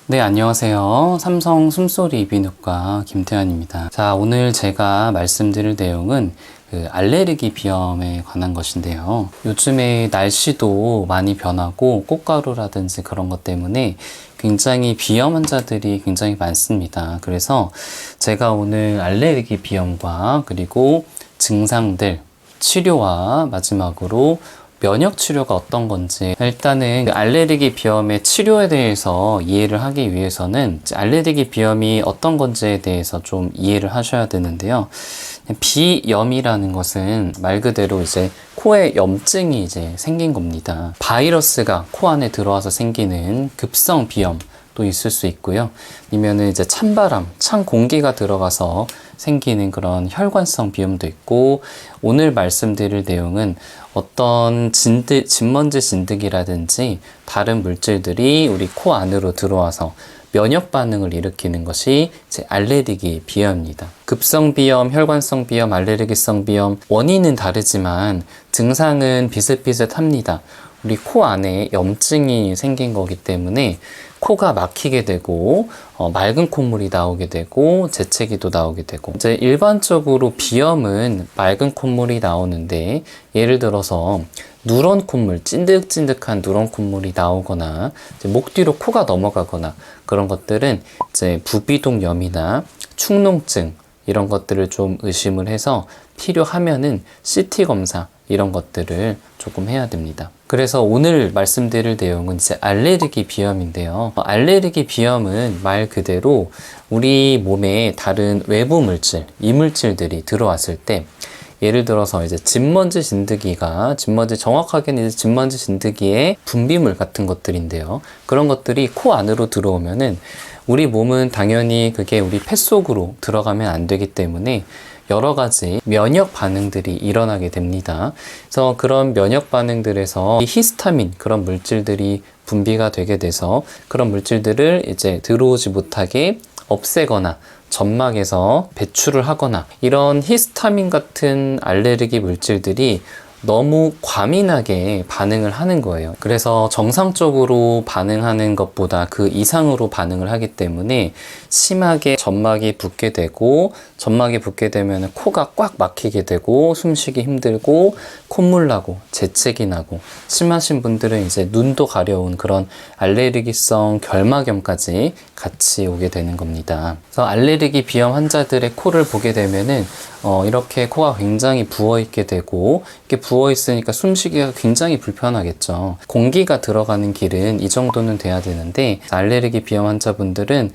네, 안녕하세요. 삼성 숨소리 이비인후과 김태환입니다. 자, 오늘 제가 말씀드릴 내용은 알레르기 비염에 관한 것인데요. 요즘에 날씨도 많이 변하고 꽃가루라든지 그런 것 때문에 굉장히 비염 환자들이 굉장히 많습니다. 그래서 제가 오늘 알레르기 비염과 그리고 증상들, 치료와 마지막으로 면역 치료가 어떤 건지, 일단은 알레르기 비염의 치료에 대해서 이해를 하기 위해서는 알레르기 비염이 어떤 건지에 대해서 좀 이해를 하셔야 되는데요. 비염이라는 것은 말 그대로 이제 코에 염증이 이제 생긴 겁니다. 바이러스가 코 안에 들어와서 생기는 급성 비염 또 있을 수 있고요. 아니면은 이제 찬바람, 찬 공기가 들어가서 생기는 그런 혈관성 비염도 있고, 오늘 말씀드릴 내용은 어떤 진먼지 진드기라든지 다른 물질들이 우리 코 안으로 들어와서 면역 반응을 일으키는 것이 이제 알레르기 비염입니다. 급성 비염, 혈관성 비염, 알레르기성 비염, 원인은 다르지만 증상은 비슷비슷합니다. 우리 코 안에 염증이 생긴 거기 때문에 코가 막히게 되고 맑은 콧물이 나오게 되고 재채기도 나오게 되고, 이제 일반적으로 비염은 맑은 콧물이 나오는데, 예를 들어서 누런 콧물, 찐득찐득한 누런 콧물이 나오거나 목 뒤로 코가 넘어가거나 그런 것들은 이제 부비동염이나 축농증 이런 것들을 좀 의심을 해서 필요하면은 CT 검사 이런 것들을 조금 해야 됩니다. 그래서 오늘 말씀드릴 내용은 이제 알레르기 비염인데요. 알레르기 비염은 말 그대로 우리 몸에 다른 외부 물질, 이물질들이 들어왔을 때, 예를 들어서 이제 진먼지 진드기가, 정확하게는 이제 진먼지 진드기의 분비물 같은 것들인데요. 그런 것들이 코 안으로 들어오면은 우리 몸은 당연히 그게 우리 폐 속으로 들어가면 안 되기 때문에 여러 가지 면역 반응들이 일어나게 됩니다. 그래서 그런 면역 반응들에서 히스타민, 그런 물질들이 분비가 되게 돼서 그런 물질들을 이제 들어오지 못하게 없애거나 점막에서 배출을 하거나, 이런 히스타민 같은 알레르기 물질들이 너무 과민하게 반응을 하는 거예요. 그래서 정상적으로 반응하는 것보다 그 이상으로 반응을 하기 때문에 심하게 점막이 붓게 되고, 점막이 붓게 되면 코가 꽉 막히게 되고 숨쉬기 힘들고 콧물 나고 재채기 나고, 심하신 분들은 이제 눈도 가려운 그런 알레르기성 결막염까지 같이 오게 되는 겁니다. 그래서 알레르기 비염 환자들의 코를 보게 되면은 이렇게 코가 굉장히 부어 있게 되고, 이렇게 부어 있으니까 숨쉬기가 굉장히 불편하겠죠. 공기가 들어가는 길은 이 정도는 돼야 되는데, 알레르기 비염 환자분들은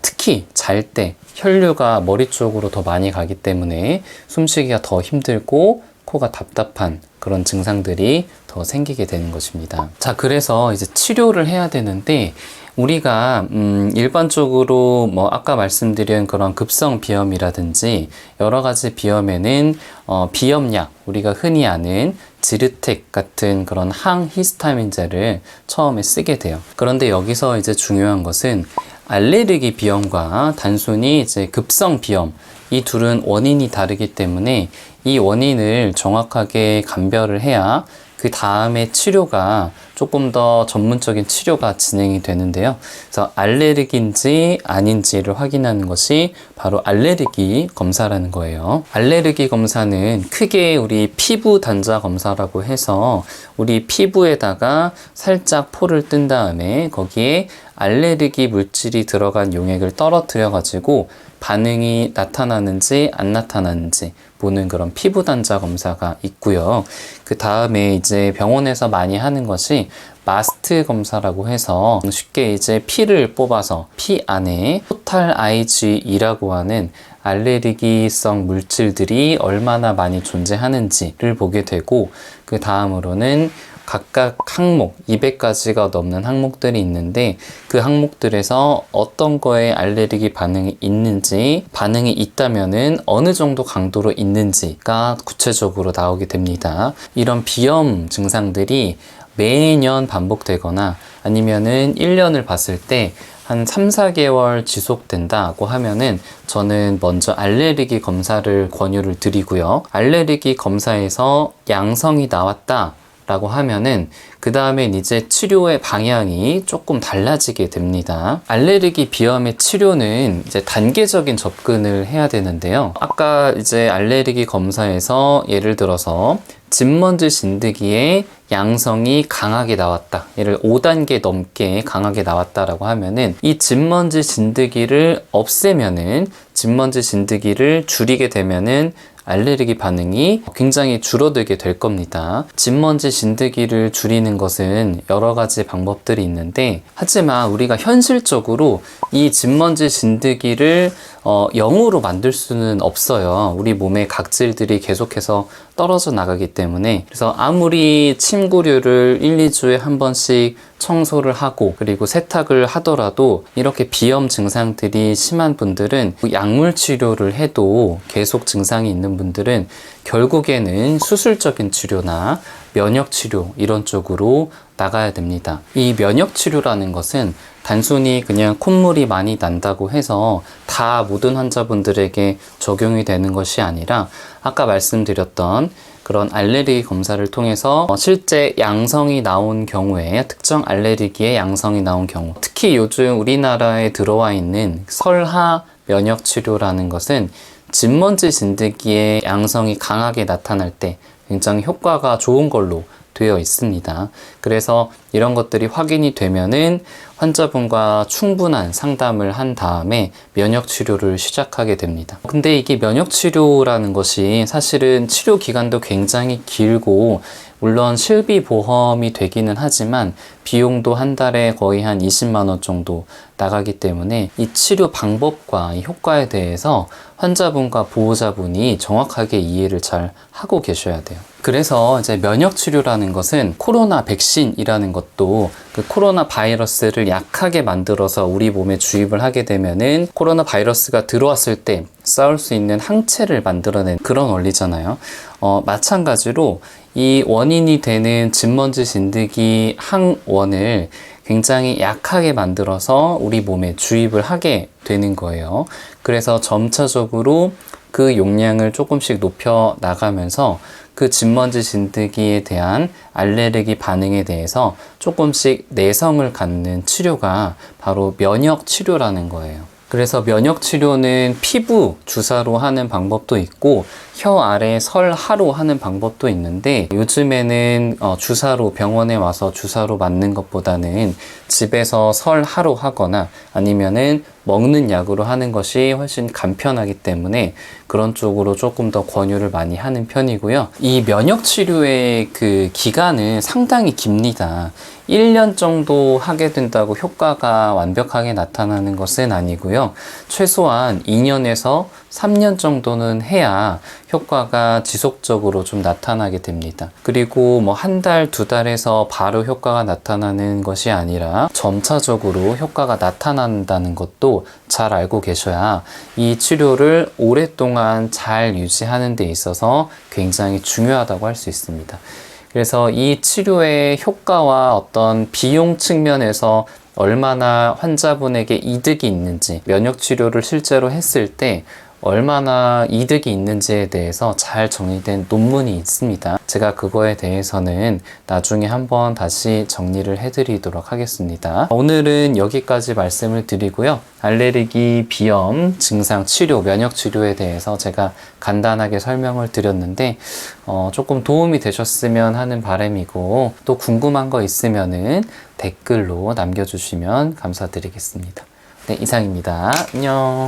특히 잘 때 혈류가 머리 쪽으로 더 많이 가기 때문에 숨쉬기가 더 힘들고 코가 답답한 그런 증상들이 더 생기게 되는 것입니다. 자, 그래서 이제 치료를 해야 되는데, 우리가 일반적으로 아까 말씀드린 그런 급성 비염이라든지 여러 가지 비염에는 비염약, 우리가 흔히 아는 지르텍 같은 그런 항히스타민제를 처음에 쓰게 돼요. 그런데 여기서 이제 중요한 것은 알레르기 비염과 단순히 이제 급성 비염, 이 둘은 원인이 다르기 때문에 이 원인을 정확하게 감별을 해야 그 다음에 치료가 조금 더 전문적인 치료가 진행이 되는데요. 그래서 알레르기인지 아닌지를 확인하는 것이 바로 알레르기 검사라는 거예요. 알레르기 검사는 크게 우리 피부 단자 검사라고 해서 우리 피부에다가 살짝 포를 뜬 다음에 거기에 알레르기 물질이 들어간 용액을 떨어뜨려 가지고 반응이 나타나는지 안 나타나는지 보는 그런 피부 단자 검사가 있고요. 그 다음에 이제 병원에서 많이 하는 것이 마스트 검사라고 해서 쉽게 이제 피를 뽑아서 피 안에 토탈 IgE라고 하는 알레르기성 물질들이 얼마나 많이 존재하는지를 보게 되고, 그 다음으로는 각각 항목, 200가지가 넘는 항목들이 있는데, 그 항목들에서 어떤 거에 알레르기 반응이 있는지, 반응이 있다면은 어느 정도 강도로 있는지가 구체적으로 나오게 됩니다. 이런 비염 증상들이 매년 반복되거나 아니면은 1년을 봤을 때 한 3, 4개월 지속된다고 하면은 저는 먼저 알레르기 검사를 권유를 드리고요. 알레르기 검사에서 양성이 나왔다 라고 하면은 그 다음엔 이제 치료의 방향이 조금 달라지게 됩니다. 알레르기 비염의 치료는 이제 단계적인 접근을 해야 되는데요. 아까 이제 알레르기 검사에서 예를 들어서 진먼지 진드기의 양성이 강하게 나왔다. 얘를 5단계 넘게 강하게 나왔다라고 하면은 이 진먼지 진드기를 없애면은 진먼지 진드기를 줄이게 되면은 알레르기 반응이 굉장히 줄어들게 될 겁니다. 진먼지 진드기를 줄이는 것은 여러 가지 방법들이 있는데, 하지만 우리가 현실적으로 이 진먼지 진드기를 0으로 만들 수는 없어요. 우리 몸의 각질들이 계속해서 떨어져 나가기 때문에. 그래서 아무리 침구류를 1, 2주에 한 번씩 청소를 하고 그리고 세탁을 하더라도 이렇게 비염 증상들이 심한 분들은 약물 치료를 해도 계속 증상이 있는 분들은 결국에는 수술적인 치료나 면역 치료 이런 쪽으로 나가야 됩니다. 이 면역 치료라는 것은 단순히 그냥 콧물이 많이 난다고 해서 다 모든 환자분들에게 적용이 되는 것이 아니라 아까 말씀드렸던 그런 알레르기 검사를 통해서 실제 양성이 나온 경우에, 특정 알레르기의 양성이 나온 경우, 특히 요즘 우리나라에 들어와 있는 설하 면역 치료라는 것은 진먼지 진드기의 양성이 강하게 나타날 때 굉장히 효과가 좋은 걸로 되어 있습니다. 그래서 이런 것들이 확인이 되면은 환자분과 충분한 상담을 한 다음에 면역 치료를 시작하게 됩니다. 근데 이게 면역 치료라는 것이 사실은 치료 기간도 굉장히 길고, 물론 실비보험이 되기는 하지만 비용도 한 달에 거의 한 20만 원 정도 나가기 때문에 이 치료 방법과 이 효과에 대해서 환자분과 보호자분이 정확하게 이해를 잘 하고 계셔야 돼요. 그래서 이제 면역 치료라는 것은 코로나 백신이라는 것도 그 코로나 바이러스를 약하게 만들어서 우리 몸에 주입을 하게 되면은 코로나 바이러스가 들어왔을 때 싸울 수 있는 항체를 만들어낸 그런 원리잖아요. 마찬가지로 이 원인이 되는 진먼지 진드기 항원을 굉장히 약하게 만들어서 우리 몸에 주입을 하게 되는 거예요. 그래서 점차적으로 그 용량을 조금씩 높여 나가면서 그 진먼지 진드기에 대한 알레르기 반응에 대해서 조금씩 내성을 갖는 치료가 바로 면역 치료라는 거예요. 그래서 면역 치료는 피부 주사로 하는 방법도 있고 혀 아래 설하로 하는 방법도 있는데, 요즘에는 주사로 병원에 와서 주사로 맞는 것보다는 집에서 설하로 하거나 아니면은 먹는 약으로 하는 것이 훨씬 간편하기 때문에 그런 쪽으로 조금 더 권유를 많이 하는 편이고요. 이 면역 치료의 그 기간은 상당히 깁니다. 1년 정도 하게 된다고 효과가 완벽하게 나타나는 것은 아니고요. 최소한 2년에서 3년 정도는 해야 효과가 지속적으로 좀 나타나게 됩니다. 그리고 뭐 한 달, 두 달에서 바로 효과가 나타나는 것이 아니라 점차적으로 효과가 나타난다는 것도 잘 알고 계셔야 이 치료를 오랫동안 잘 유지하는 데 있어서 굉장히 중요하다고 할 수 있습니다. 그래서 이 치료의 효과와 어떤 비용 측면에서 얼마나 환자분에게 이득이 있는지, 면역 치료를 실제로 했을 때 얼마나 이득이 있는지에 대해서 잘 정리된 논문이 있습니다. 제가 그거에 대해서는 나중에 한번 다시 정리를 해드리도록 하겠습니다. 오늘은 여기까지 말씀을 드리고요. 알레르기 비염 증상 치료, 면역 치료에 대해서 제가 간단하게 설명을 드렸는데 조금 도움이 되셨으면 하는 바람이고, 또 궁금한 거 있으면은 댓글로 남겨주시면 감사드리겠습니다. 네, 이상입니다. 안녕.